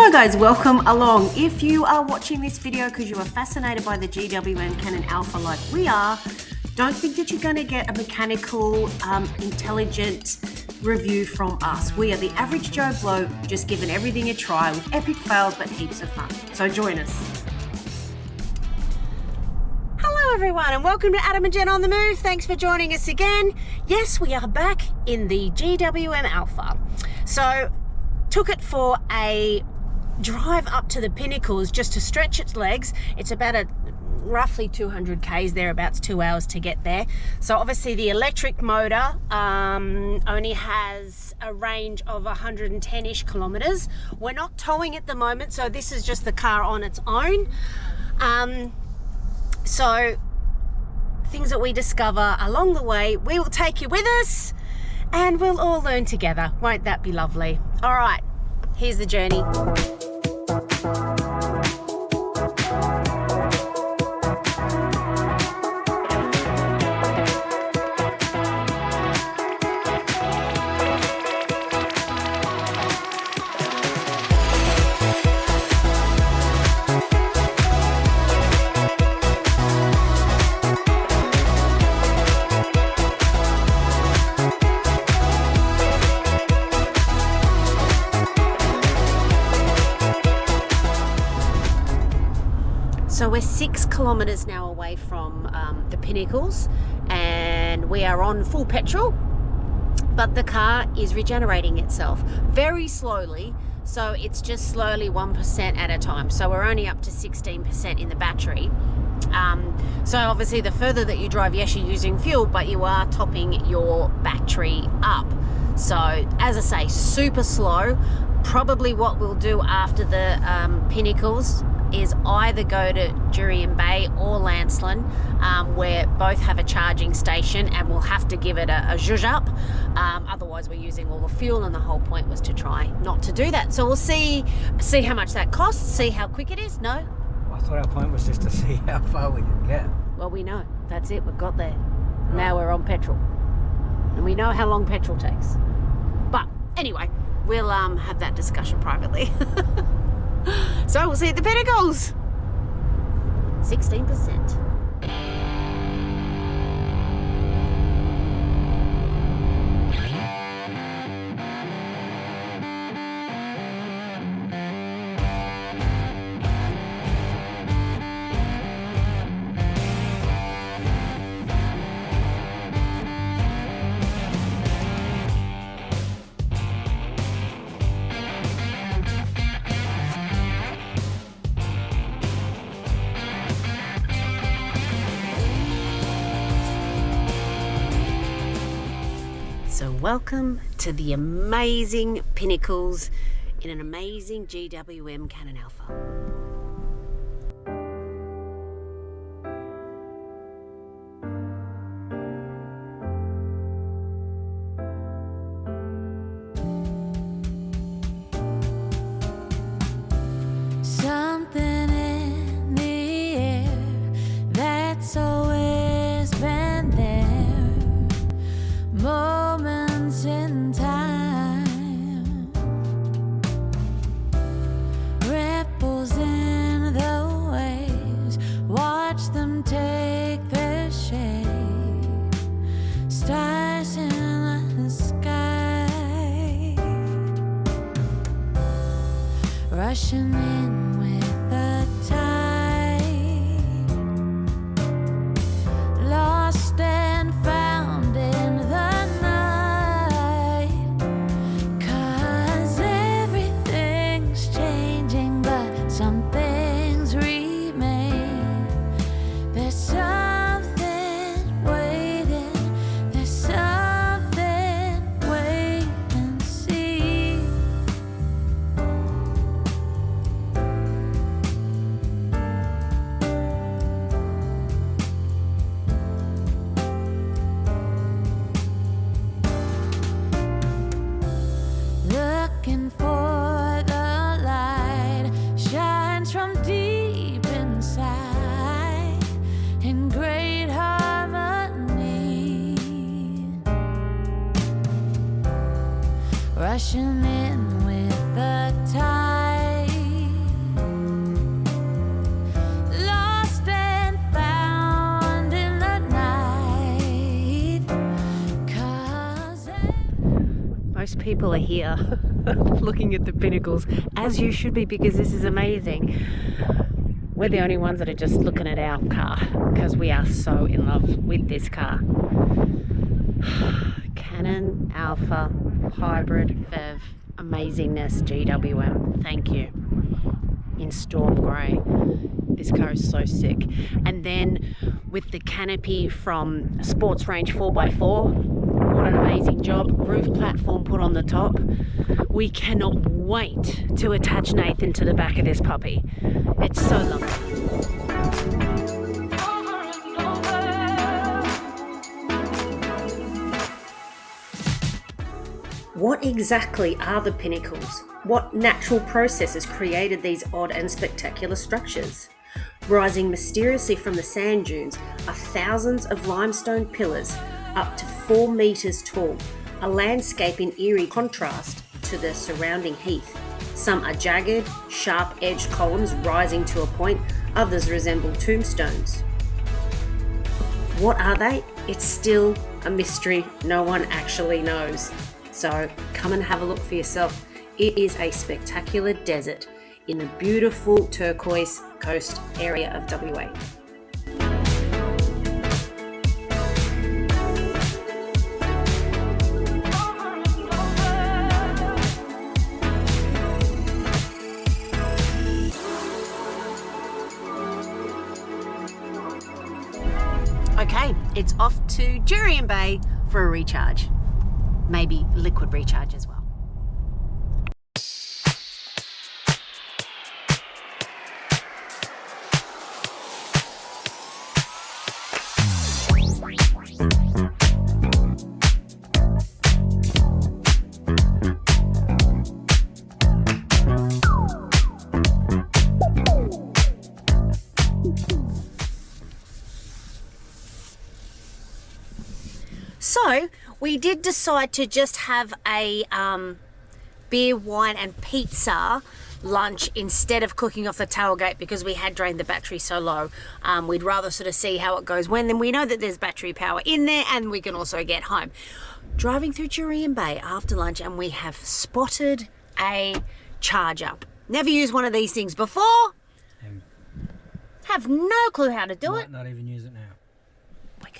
So guys, welcome along. If you are watching this video because you are fascinated by the GWM Cannon Alpha like we are, don't think that you're going to get a mechanical, intelligent review from us. We are the average Joe Blow, just giving everything a try with epic fails but heaps of fun. So join us. Hello everyone and welcome to Adam and Jen on the Move. Thanks for joining us again. Yes, we are back in the GWM Alpha. So took it for a drive up to the Pinnacles just to stretch its legs. It's about roughly 200 k's, thereabouts 2 hours to get there. So obviously the electric motor only has a range of 110-ish kilometers. We're not towing at the moment, so this is just the car on its own. So things that we discover along the way, we will take you with us and we'll all learn together. Won't that be lovely? All right, here's the journey. So we're 6 kilometers now away from the Pinnacles and we are on full petrol, but the car is regenerating itself very slowly. So it's just slowly 1% at a time. So we're only up to 16% in the battery. So obviously the further that you drive, yes, you're using fuel, but you are topping your battery up. So as I say, super slow. Probably what we'll do after the Pinnacles is either go to Jurien Bay or Lancelin, where both have a charging station, and we'll have to give it a zhuzh up. Otherwise we're using all the fuel, and the whole point was to try not to do that. So we'll see how much that costs, see how quick it is. No? I thought our point was just to see how far we can get. Well, we know. That's it. We've got there. Right. Now we're on petrol. And we know how long petrol takes. But anyway, we'll have that discussion privately. So we'll see you at the Pinnacles. 16%. So welcome to the amazing Pinnacles in an amazing GWM Cannon Alpha. Something in the air that's always been there. Moments in time, ripples in the waves, watch them take their shape, stars in the sky, rushing in with the tide, lost and found in the looking for the light, shines from deep inside in great harmony, rushing in with the tide. most people are here looking at the Pinnacles, as you should be, because this is amazing. We're the only ones that are just looking at our car because we are so in love with this car. Cannon Alpha Hybrid Phev. Amazingness, GWM. Thank you. In storm grey. This car is so sick. And then with the canopy from Sports Range 4x4, what an amazing job. Roof platform put on the top. We cannot wait to attach Nathan to the back of this puppy. It's so lovely. What exactly are the Pinnacles? What natural processes created these odd and spectacular structures? Rising mysteriously from the sand dunes are thousands of limestone pillars up to 4 meters tall, a landscape in eerie contrast to the surrounding heath. Some are jagged, sharp-edged columns rising to a point, others resemble tombstones. What are they? It's still a mystery no one actually knows. So come and have a look for yourself. It is a spectacular desert in the beautiful turquoise coast area of WA. Okay, it's off to GWM Bay for a recharge. Maybe liquid recharge as well. So we did decide to just have a beer, wine and pizza lunch instead of cooking off the tailgate because we had drained the battery so low. We'd rather sort of see how it goes when then we know that there's battery power in there and we can also get home. Driving through GWM Bay after lunch and we have spotted a charger. Never used one of these things before. Have no clue how to do it. Might not even use it now. We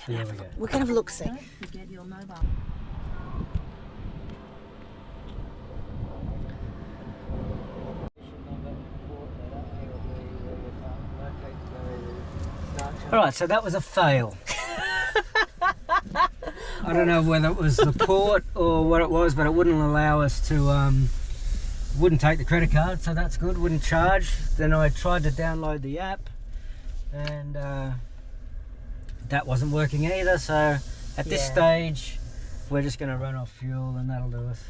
can have a look, see. Don't forget your mobile. Alright, so that was a fail. I don't know whether it was the port or what it was, but it wouldn't allow us to, wouldn't take the credit card, so that's good, wouldn't charge. Then I tried to download the app and that wasn't working either, so at this stage we're just going to run off fuel and that'll do us.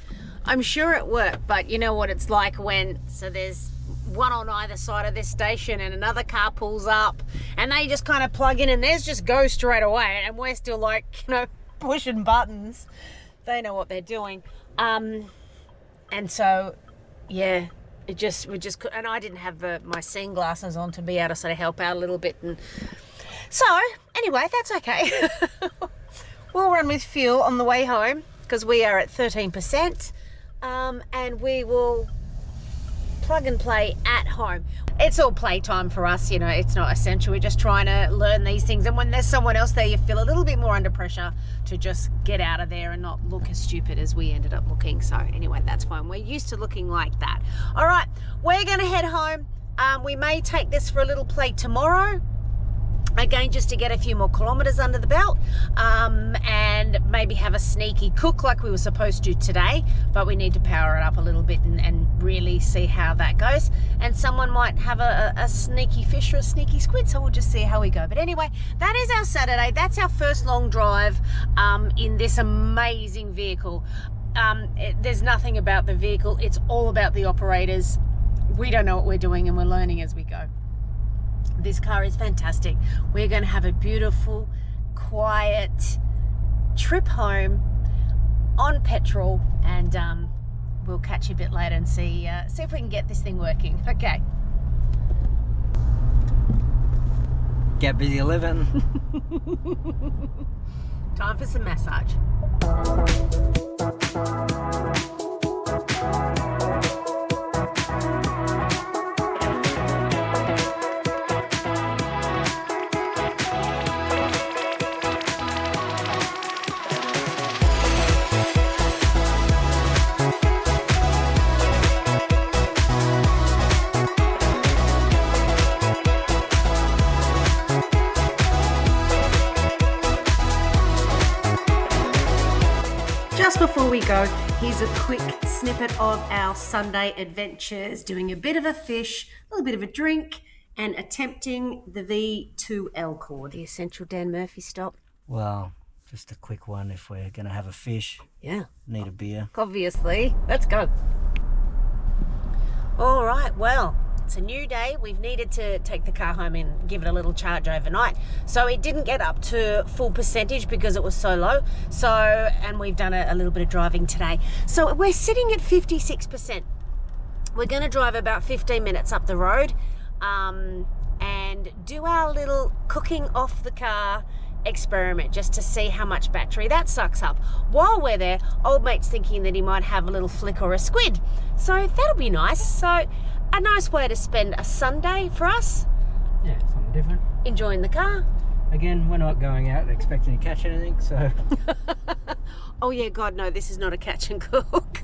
I'm sure it worked, but you know what it's like when, so there's one on either side of this station and another car pulls up and they just kind of plug in and theirs just go straight away and we're still like, you know, pushing buttons. They know what they're doing. And so, yeah, we just, and I didn't have my seeing glasses on to be able to sort of help out a little bit. And so, anyway, that's okay. We'll run with fuel on the way home because we are at 13%, and we will plug and play at home. It's all playtime for us, you know, it's not essential. We're just trying to learn these things, and when there's someone else there, you feel a little bit more under pressure to just get out of there and not look as stupid as we ended up looking. So anyway, that's fine. We're used to looking like that. All right, we're going to head home. We may take this for a little play tomorrow. Again, just to get a few more kilometers under the belt, and maybe have a sneaky cook like we were supposed to today, but we need to power it up a little bit and really see how that goes. And someone might have a sneaky fish or a sneaky squid, so we'll just see how we go. But anyway, that is our Saturday. That's our first long drive in this amazing vehicle. There's nothing about the vehicle, it's all about the operators. We don't know what we're doing and we're learning as we go. This car is fantastic. We're going to have a beautiful, quiet trip home on petrol, and we'll catch you a bit later and see if we can get this thing working. Okay. Get busy living. Time for some massage. Just before we go, here's a quick snippet of our Sunday adventures, doing a bit of a fish, a little bit of a drink, and attempting the V2L chord. The essential Dan Murphy stop. Well, just a quick one if we're going to have a fish. Yeah. Need a beer. Obviously. Let's go. All right, well, it's a new day. We've needed to take the car home and give it a little charge overnight. So it didn't get up to full percentage because it was so low. And we've done a little bit of driving today. So we're sitting at 56%. We're going to drive about 15 minutes up the road and do our little cooking off the car experiment just to see how much battery that sucks up. While we're there, old mate's thinking that he might have a little flick or a squid. So that'll be nice. So a nice way to spend a Sunday for us. Yeah, something different. Enjoying the car. Again, we're not going out expecting to catch anything, so... Oh yeah, God, no, this is not a catch and cook.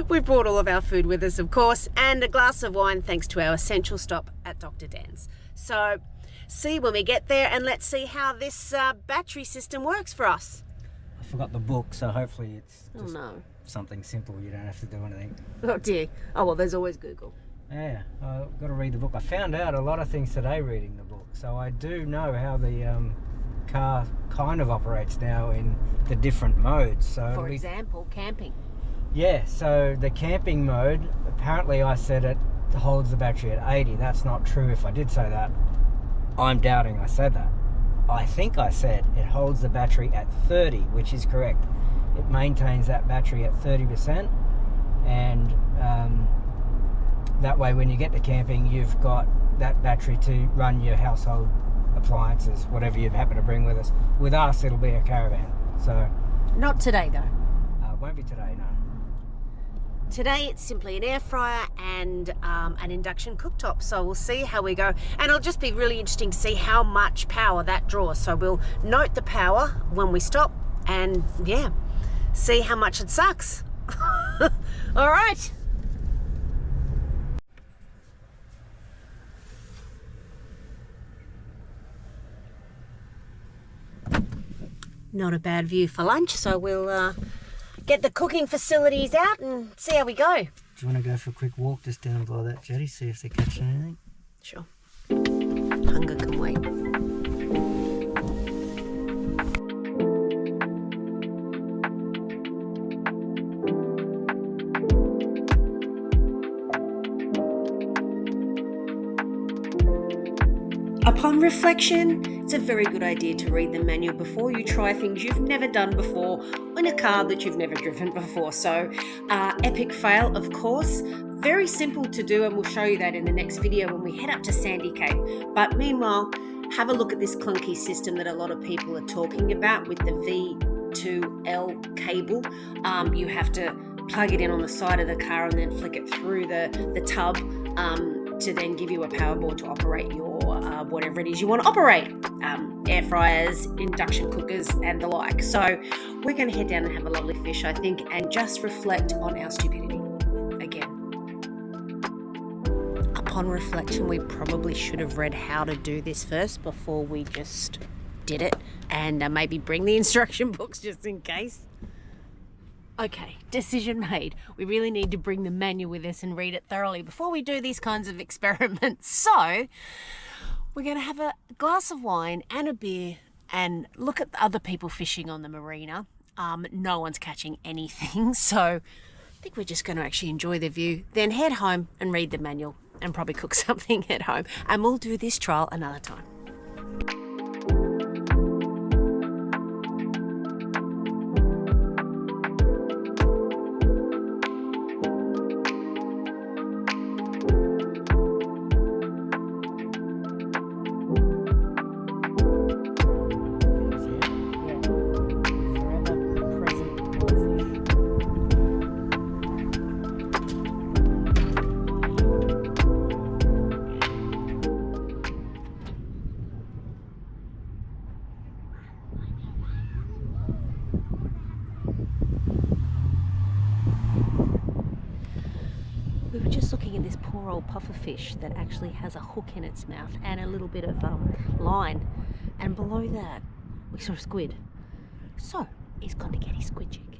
We've brought all of our food with us, of course, and a glass of wine thanks to our essential stop at Dr. Dan's. So, see when we get there, and let's see how this battery system works for us. I forgot the book, so hopefully it's just something simple. You don't have to do anything. Oh dear. Oh well, there's always Google. Yeah, I've got to read the book. I found out a lot of things today reading the book, so I do know how the car kind of operates now in the different modes. So for example, camping. Yeah, so the camping mode, apparently I said it holds the battery at 80. That's not true if I did say that. I'm doubting I said that. I think I said it holds the battery at 30, which is correct. It maintains that battery at 30%, and that way when you get to camping, you've got that battery to run your household appliances, whatever you happen to bring with us. With us, it'll be a caravan. So not today though. Won't be today, no. Today it's simply an air fryer and an induction cooktop, so we'll see how we go, and it'll just be really interesting to see how much power that draws. So we'll note the power when we stop and yeah, see how much it sucks. All right. Not a bad view for lunch, so we'll get the cooking facilities out and see how we go. Do you want to go for a quick walk just down below that jetty, see if they're catching anything? Sure. Hunger can wait. Upon reflection, it's a very good idea to read the manual before you try things you've never done before in a car that you've never driven before. So, epic fail, of course. Very simple to do, and we'll show you that in the next video when we head up to Sandy Cape. But meanwhile, have a look at this clunky system that a lot of people are talking about with the V2L cable. You have to plug it in on the side of the car and then flick it through the tub to then give you a power board to operate your whatever it is you want to operate, air fryers, induction cookers and the like. So we're going to head down and have a lovely fish, I think, and just reflect on our stupidity again. Upon reflection, we probably should have read how to do this first before we just did it, and maybe bring the instruction books just in case. Okay, decision made. We really need to bring the manual with us and read it thoroughly before we do these kinds of experiments. So we're going to have a glass of wine and a beer and look at the other people fishing on the marina. No one's catching anything, so I think we're just going to actually enjoy the view, then head home and read the manual and probably cook something at home. And we'll do this trial another time. We were just looking at this poor old puffer fish that actually has a hook in its mouth and a little bit of line, and below that we saw a squid. So he's gone to get his squid jig.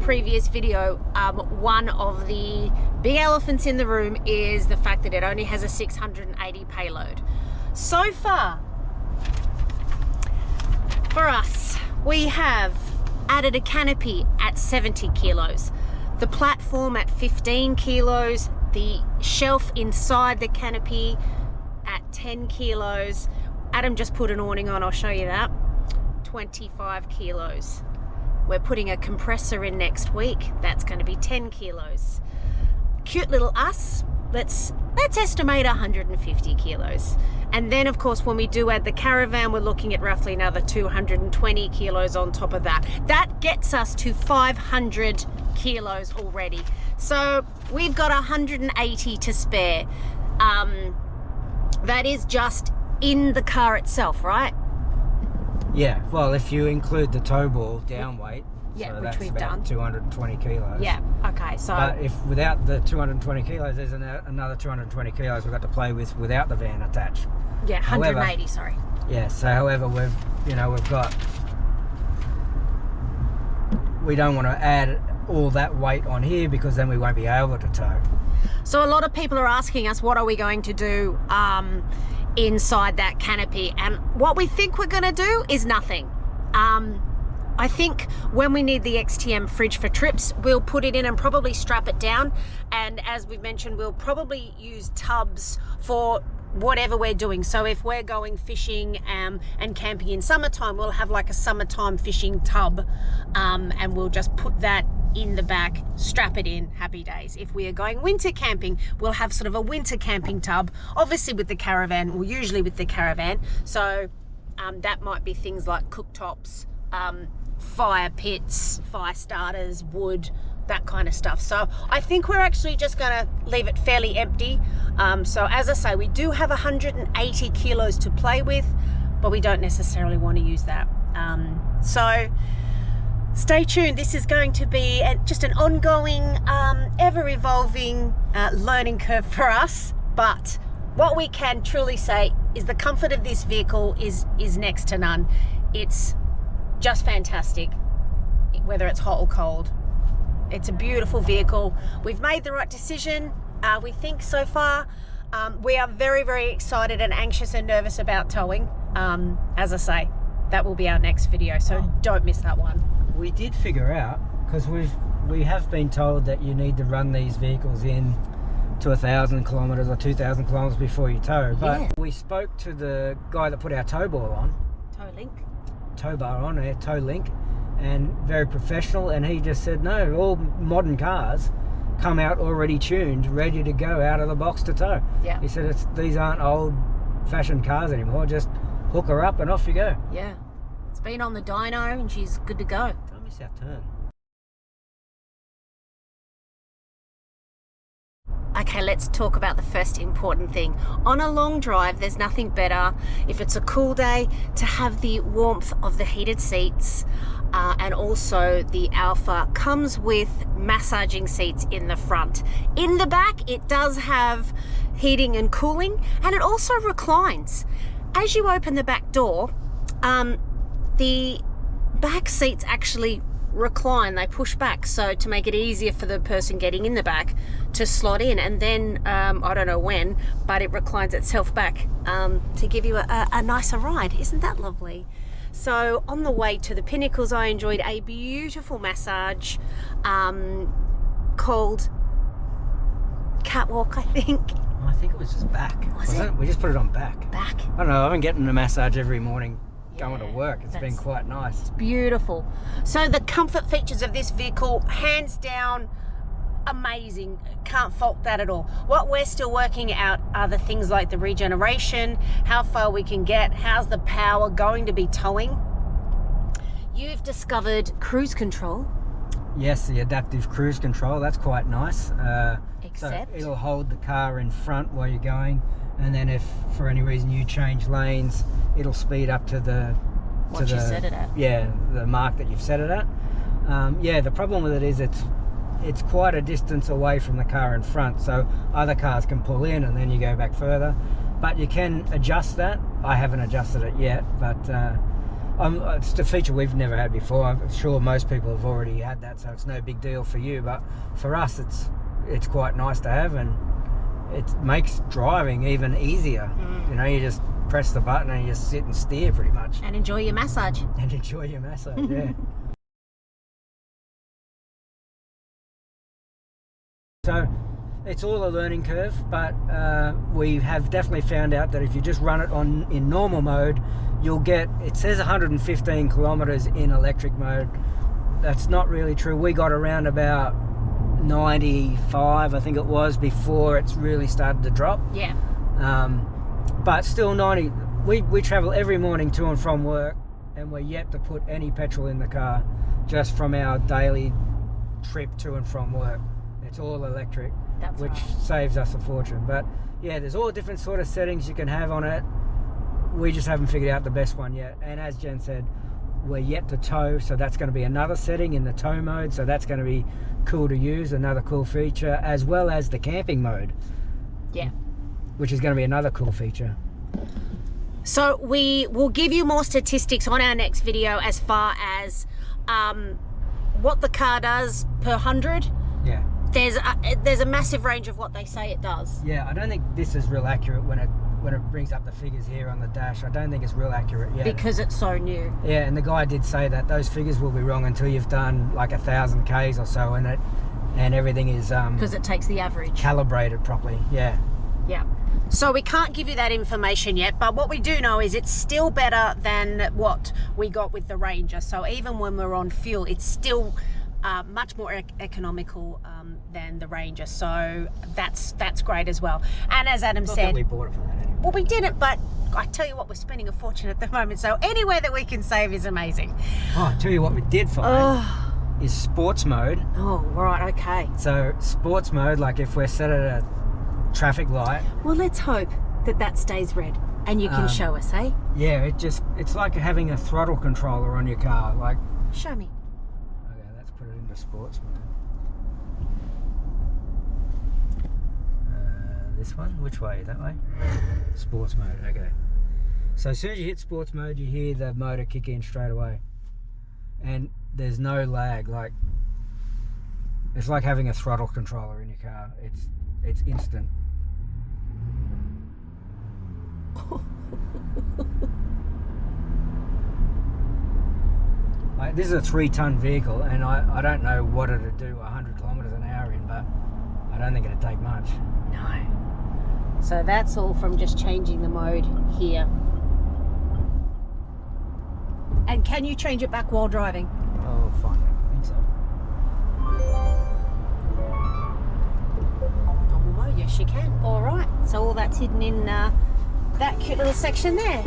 previous video, one of the big elephants in the room is the fact that it only has a 680 payload. So far, for us, we have added a canopy at 70 kilos, the platform at 15 kilos, the shelf inside the canopy at 10 kilos. Adam just put an awning on, I'll show you that. 25 kilos. We're putting a compressor in next week. That's going to be 10 kilos. Cute little us. Let's estimate 150 kilos. And then of course when we do add the caravan, we're looking at roughly another 220 kilos on top of that. That gets us to 500 kilos already. So we've got 180 to spare. That is just in the car itself, right? Yeah, well, if you include the tow ball down weight, yeah, so which that's we've about done. 220 kilos. Yeah, okay, so... But if without the 220 kilos, there's another 220 kilos we've got to play with without the van attached. Yeah, 180, however, sorry. Yeah, so however, we don't want to add all that weight on here because then we won't be able to tow. So a lot of people are asking us, what are we going to do inside that canopy? And what we think we're going to do is nothing. I think when we need the XTM fridge for trips, we'll put it in and probably strap it down. And as we've mentioned, we'll probably use tubs for whatever we're doing. So if we're going fishing and camping in summertime, we'll have like a summertime fishing tub, and we'll just put that in the back, strap it in, happy days. If we are going winter camping, we'll have sort of a winter camping tub, obviously with the caravan, or usually with the caravan. So that might be things like cooktops, fire pits, fire starters, wood, that kind of stuff. So I think we're actually just gonna leave it fairly empty. So as I say, we do have 180 kilos to play with, but we don't necessarily want to use that. So stay tuned. This is going to be just an ongoing, ever-evolving learning curve for us. But what we can truly say is the comfort of this vehicle is next to none. It's just fantastic, whether it's hot or cold. It's a beautiful vehicle. We've made the right decision, we think, so far. We are very, very excited and anxious and nervous about towing. As I say, that will be our next video, so don't miss that one. We did figure out, because we have been told that you need to run these vehicles in to 1,000 kilometers or 2,000 kilometers before you tow. But Yeah. we spoke to the guy that put our tow bar on, tow link, and very professional, and he just said no, all modern cars come out already tuned, ready to go out of the box to tow. Yeah. He said these aren't old-fashioned cars anymore, just hook her up and off you go. Yeah. It's been on the dyno and she's good to go. Don't miss our turn. Okay, let's talk about the first important thing. On a long drive, there's nothing better, if it's a cool day, to have the warmth of the heated seats. And also the Alpha comes with massaging seats in the front. In the back, it does have heating and cooling, and it also reclines. As you open the back door, the back seats actually recline, they push back, so to make it easier for the person getting in the back to slot in, and then I don't know when, but it reclines itself back to give you a nicer ride. Isn't that lovely? So on the way to the Pinnacles, I enjoyed a beautiful massage called Catwalk, I think. I think it was just back. Was it? We just put it on back. Back. I don't know, I've been getting a massage every morning going to work. It's been quite nice. Beautiful. So the comfort features of this vehicle, hands down, amazing. Can't fault that at all. What we're still working out are the things like the regeneration, how far we can get, how's the power going to be towing. You've discovered cruise control. Yes, the adaptive cruise control, that's quite nice. Except? So it'll hold the car in front while you're going, and then if for any reason you change lanes, it'll speed up to the What you set it at. Yeah, the mark that you've set it at. Yeah, the problem with it is it's quite a distance away from the car in front, so other cars can pull in and then you go back further. But you can adjust that. I haven't adjusted it yet, but It's a feature we've never had before. I'm sure most people have already had that, so it's no big deal for you. But for us, it's quite nice to have, and it makes driving even easier. You know, you just press the button and you just sit and steer pretty much. And enjoy your massage. And enjoy your massage, yeah. So it's all a learning curve, but we have definitely found out that if you just run it in normal mode, you'll get, it says 115 kilometers in electric mode. That's not really true. We got around about 95, I think it was, before it's really started to drop. Yeah. But still 90. We travel every morning to and from work, and we're yet to put any petrol in the car just from our daily trip to and from work. It's all electric, which saves us a fortune. But yeah, there's all different sort of settings you can have on it. We just haven't figured out the best one yet. And as Jen said, we're yet to tow, so that's going to be another setting in the tow mode, so that's going to be cool to use, another cool feature, as well as the camping mode. Yeah. Which is going to be another cool feature. So we will give you more statistics on our next video as far as what the car does per 100. Yeah. There's a massive range of what they say it does. Yeah, I don't think this is real accurate when it brings up the figures here on the dash. I don't think it's real accurate yet. Because it's so new. Yeah, and the guy did say that those figures will be wrong until you've done like 1,000 Ks or so in it, and everything is because it takes the average. Calibrated properly. Yeah. Yeah. So we can't give you that information yet, but what we do know is it's still better than what we got with the Ranger. So even when we're on fuel, it's still much more economical than the Ranger. So that's great as well. And as Adam Not said, that we bought it for that anyway. Well, we didn't, but I tell you what, we're spending a fortune at the moment. So anywhere that we can save is amazing. Oh, I tell you what we did find is sports mode. Oh, right, okay. So sports mode, like if we're set at a traffic light. Well, let's hope that stays red and you can show us, eh? Yeah, it's like having a throttle controller on your car. Like, show me. Okay, let's put it into sports mode. This one? Which way? That way? Sports mode, okay. So as soon as you hit sports mode, you hear the motor kick in straight away. And there's no lag. Like, it's like having a throttle controller in your car. It's instant. Like, this is a 3-ton vehicle, and I don't know what it'd do 100 kilometers an hour in, but I don't think it'd take much. No. So that's all from just changing the mode here. And can you change it back while driving? Oh, fine. I think so. Normal mode, yes you can. All right. So all that's hidden in that cute little section there.